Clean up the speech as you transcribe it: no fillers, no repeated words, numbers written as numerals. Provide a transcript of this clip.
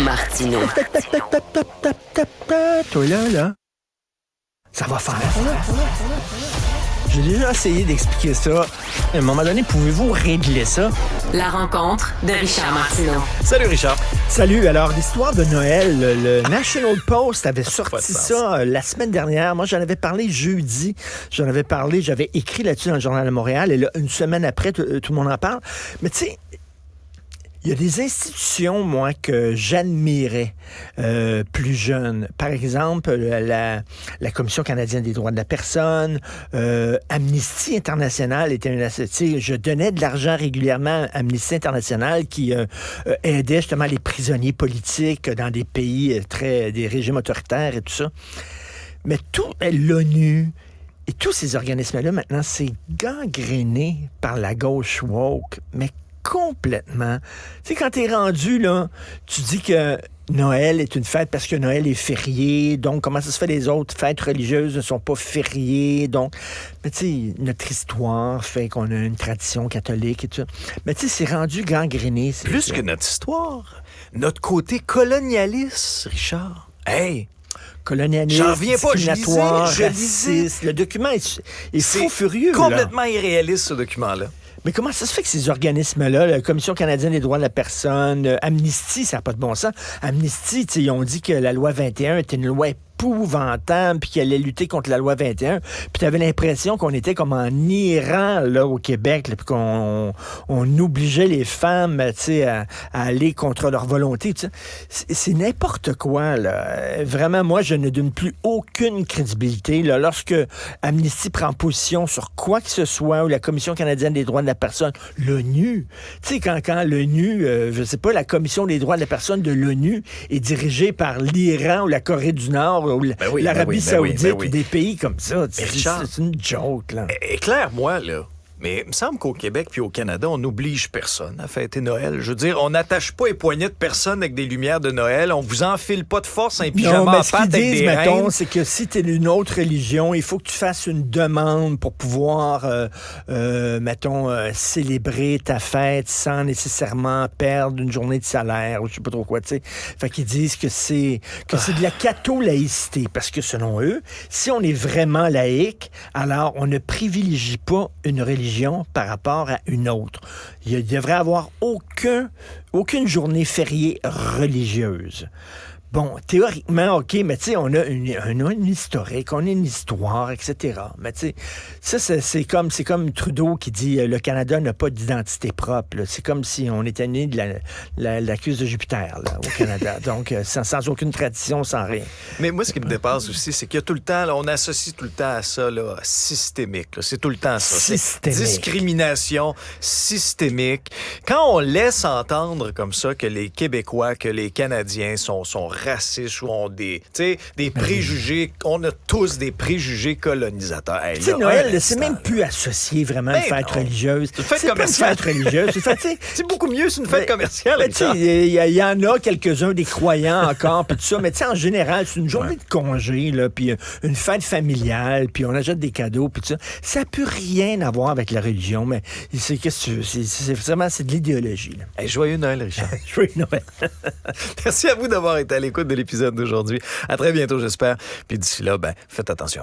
Martineau. Toi là, ça va faire. J'ai déjà essayé d'expliquer ça. À un moment donné, pouvez-vous régler ça? La rencontre de Richard Martineau. Salut Richard. Salut, alors l'histoire de Noël, le National Post avait sorti ça la semaine dernière. Moi, j'en avais parlé jeudi. J'avais écrit là-dessus dans le Journal de Montréal. Et là, une semaine après, tout le monde en parle. Mais tu sais, il y a des institutions, moi, que j'admirais plus jeune. Par exemple, la Commission canadienne des droits de la personne, Amnesty International était une association. Je donnais de l'argent régulièrement à Amnesty International qui aidait justement les prisonniers politiques dans des pays des régimes autoritaires et tout ça. Mais l'ONU et tous ces organismes-là, maintenant, c'est gangréné par la gauche woke. Mais complètement. Tu sais, quand t'es rendu, là, tu dis que Noël est une fête parce que Noël est férié, donc comment ça se fait les autres fêtes religieuses ne sont pas fériées, donc... Mais tu sais, notre histoire fait qu'on a une tradition catholique et tout ça. Mais tu sais, c'est rendu gangréné. Plus que notre histoire, notre côté colonialiste, Richard. Hey! Colonialiste, j'en reviens pas, discriminatoire, je lisais. raciste. Le document est fou furieux. Complètement irréaliste, ce document-là. Mais comment ça se fait que ces organismes-là, la Commission canadienne des droits de la personne, Amnesty, ça n'a pas de bon sens. Amnesty, ils ont dit que la loi 21 était une loi épouvantable, puis qu'il allait lutter contre la loi 21. Puis tu avais l'impression qu'on était comme en Iran, là, au Québec, là, puis qu'on obligeait les femmes, à aller contre leur volonté. C'est n'importe quoi, là. Vraiment, moi, je ne donne plus aucune crédibilité, là. Lorsque Amnesty prend position sur quoi que ce soit, ou la Commission canadienne des droits de la personne, l'ONU, tu sais, quand l'ONU, je sais pas, la Commission des droits de la personne de l'ONU est dirigée par l'Iran ou la Corée du Nord, ou l'Arabie Saoudite, ou des pays comme ça. C'est une joke, là. Éclaire-moi, là. Mais il me semble qu'au Québec puis au Canada, on n'oblige personne à fêter Noël. Je veux dire, on n'attache pas les poignets de personne avec des lumières de Noël. On vous enfile pas de force un pyjama en pâte avec des reines. C'est que si tu es d'une autre religion, il faut que tu fasses une demande pour pouvoir, célébrer ta fête sans nécessairement perdre une journée de salaire ou je sais pas trop quoi, tu sais. Fait qu'ils disent que c'est de la catho-laïcité. Parce que selon eux, si on est vraiment laïque, alors on ne privilégie pas une religion par rapport à une autre. Il ne devrait avoir aucune journée fériée religieuse. Bon, théoriquement, OK, mais tu sais, on a une historique, on a une histoire, etc. Mais tu sais, ça, c'est comme Trudeau qui dit le Canada n'a pas d'identité propre. Là. C'est comme si on était né de la cuisse de Jupiter, là, au Canada. Donc, sans aucune tradition, sans rien. Mais moi, ce qui me dépasse aussi, c'est qu'il y a tout le temps, là, on associe tout le temps à ça, là, systémique. Là. C'est tout le temps ça. Systémique. C'est discrimination systémique. Quand on laisse entendre comme ça que les Québécois, que les Canadiens sont racistes ou ont des préjugés. On a tous des préjugés colonisateurs. Hey, tu sais, Noël, c'est même plus associé vraiment à une fête religieuse. C'est une fête commerciale. C'est pas une fête religieuse. C'est beaucoup mieux, c'est une fête commerciale. Il y en a quelques-uns des croyants encore, puis tout ça. Mais tu sais, en général, c'est une journée de congé, là, puis une fête familiale, puis on achète des cadeaux, puis tout ça. Ça n'a plus rien à voir avec la religion, mais c'est vraiment de l'idéologie. Hey, joyeux Noël, Richard. Joyeux Noël. Merci à vous d'avoir été à l'écoute de l'épisode d'aujourd'hui. À très bientôt, j'espère. Puis d'ici là, faites attention à vous.